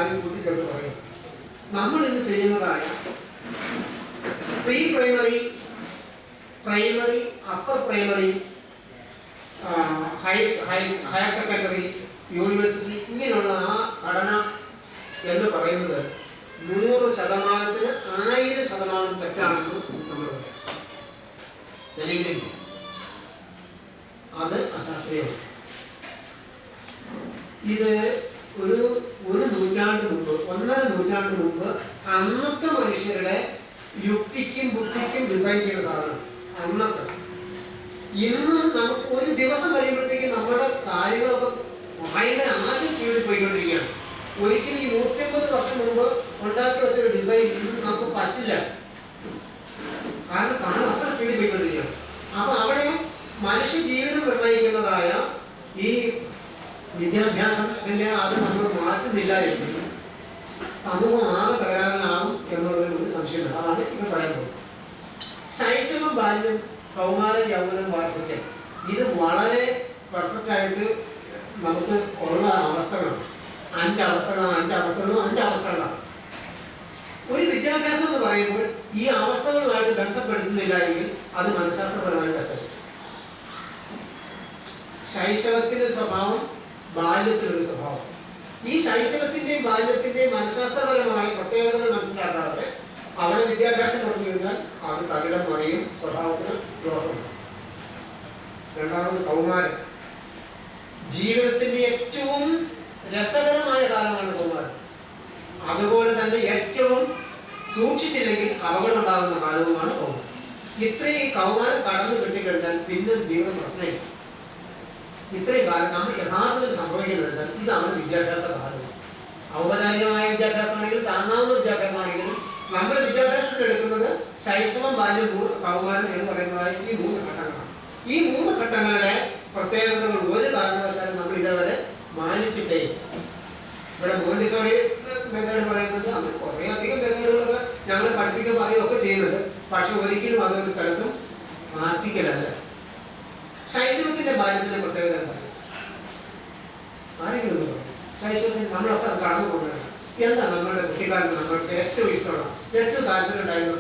കാര്യം കൂട്ടിച്ചേർത്ത് പറയും. നമ്മൾ ഇന്ന് ചെയ്യുന്നതായ pre primary, primary, upper primary, higher secondary, university ഇങ്ങനെയുള്ള ആ പഠന എന്ന് പറയുന്നത് 100%-ന് 1000% തെറ്റാണെന്ന് നമ്മൾ പറയാം. അത് അശാസ്ത്രീയമാണ്. ഇത് ഒരു നൂറ്റാണ്ട് മുമ്പ്, 1.5 നൂറ്റാണ്ട് മുമ്പ് അന്നത്തെ മനുഷ്യരുടെ യുക്തിക്കും ബുദ്ധിക്കും ഡിസൈൻ ചെയ്ത സാധനം അന്നത്തെ. ഇന്ന് നമുക്ക് ഒരു ദിവസം കഴിയുമ്പോഴത്തേക്ക് നമ്മുടെ കാര്യങ്ങളൊക്കെ ഭയങ്കര ആദ്യം സ്പീഡിൽ പോയിക്കൊണ്ടിരിക്കുകയാണ്. ഒരിക്കലും ഈ 150 വർഷം മുമ്പ് ഉണ്ടാക്കി വെച്ചൊരു ഡിസൈൻ ഇന്ന് നമുക്ക് പറ്റില്ല. കാരണം അത്ര സ്പീഡിൽ പോയിക്കൊണ്ടിരിക്കുകയാണ്. അപ്പൊ അവിടെ മനുഷ്യ ജീവിതം നിർണ്ണയിക്കുന്നതായ ഈ വിദ്യാഭ്യാസത്തിന്റെ അത് നമ്മൾ മാറ്റുന്നില്ല എങ്കിൽ സമൂഹം ആകെ തകരാറിലാവും എന്നുള്ളൊരു സംശയമില്ല. അതാണ് ഇപ്പം പറയാൻ പോകുന്നത്. ശൈശവം, ബാല്യം, കൗമാരം, യൗവനം, വാർദ്ധക്യം ഇത് വളരെ പെർഫെക്റ്റായിട്ട് നമുക്ക് ഉള്ള അവസ്ഥകളാണ്. 5 അവസ്ഥകളാണ്. ഒരു വിദ്യാഭ്യാസം എന്ന് പറയുമ്പോൾ ഈ അവസ്ഥകളുമായിട്ട് ബന്ധപ്പെടുത്തുന്നില്ല എങ്കിൽ അത് മനഃശാസ്ത്രപരമായി തെറ്റും. ശൈശവത്തിന്റെ സ്വഭാവം, ബാല്യത്തിലൊരു സ്വഭാവം. ഈ ശൈശവത്തിന്റെയും ബാല്യത്തിന്റെയും മനഃശാസ്ത്രപരമായ പ്രത്യേകതകൾ മനസ്സിലാക്കാതെ അവിടെ വിദ്യാഭ്യാസം കൊടുത്തു കഴിഞ്ഞാൽ അത് തകിടം മറിയും, സ്വഭാവത്തിന് ദോഷമുണ്ട്. രണ്ടാമത് കൗമാരം. ജീവിതത്തിന്റെ ഏറ്റവും രസകരമായ കാലമാണ് കൗമാരം. അതുപോലെ തന്നെ ഏറ്റവും സൂക്ഷിച്ചില്ലെങ്കിൽ അപകടം ഉണ്ടാകുന്ന കാലവുമാണ് കൗമാരം. ഇത്രയും കൗമാരം കടന്നു കിട്ടിക്കഴിഞ്ഞാൽ പിന്നെ ജീവിതം പ്രശ്നമില്ല. ഇത്രയും കാലം നമ്മൾ യഥാർത്ഥത്തിൽ സംഭവിക്കുന്നത് ഇതാണ് വിദ്യാഭ്യാസ കാലം. ഔപചാരികമായ വിദ്യാഭ്യാസമാണെങ്കിലും താങ്ങാവുന്ന വിദ്യാഭ്യാസമാണെങ്കിലും നമ്മൾ വിദ്യാഭ്യാസത്തിൽ എടുക്കുന്നത് ശൈശവം, ബാല്യം, കൗമാരം എന്ന് പറയുന്നതായ ഈ 3 ഘട്ടങ്ങളാണ്. ഈ 3 ഘട്ടങ്ങളുടെ പ്രത്യേകതകൾ ഒരു കാരണവശാലും നമ്മൾ ഇതേവരെ മാനിച്ചിട്ടേ. ഇവിടെ മോണ്ടിസോറി മെത്തേഡ് പറയുന്നത് അത് കുറേയധികം മെത്തേഡുകളൊക്കെ ഞങ്ങൾ പഠിപ്പിക്കാൻ പറയുകയൊക്കെ ചെയ്യുന്നത്. പക്ഷെ ഒരിക്കലും അതൊരു സ്ഥലത്തും പ്രാക്ടിക്കലല്ല. ശൈശവത്തിന്റെ ബാല്യത്തിന്റെ പ്രത്യേകത പറയും. ആരെങ്കിലും പറയും ശൈശവത്തിന് നമ്മളൊക്കെ അത് കടന്നു പോകുന്നത്. എന്താ നമ്മളുടെ കുട്ടിക്കാലത്ത് നമ്മൾക്ക് ഏറ്റവും ഇഷ്ടമുള്ള, ഏറ്റവും താല്പര്യം ഉണ്ടായിരുന്ന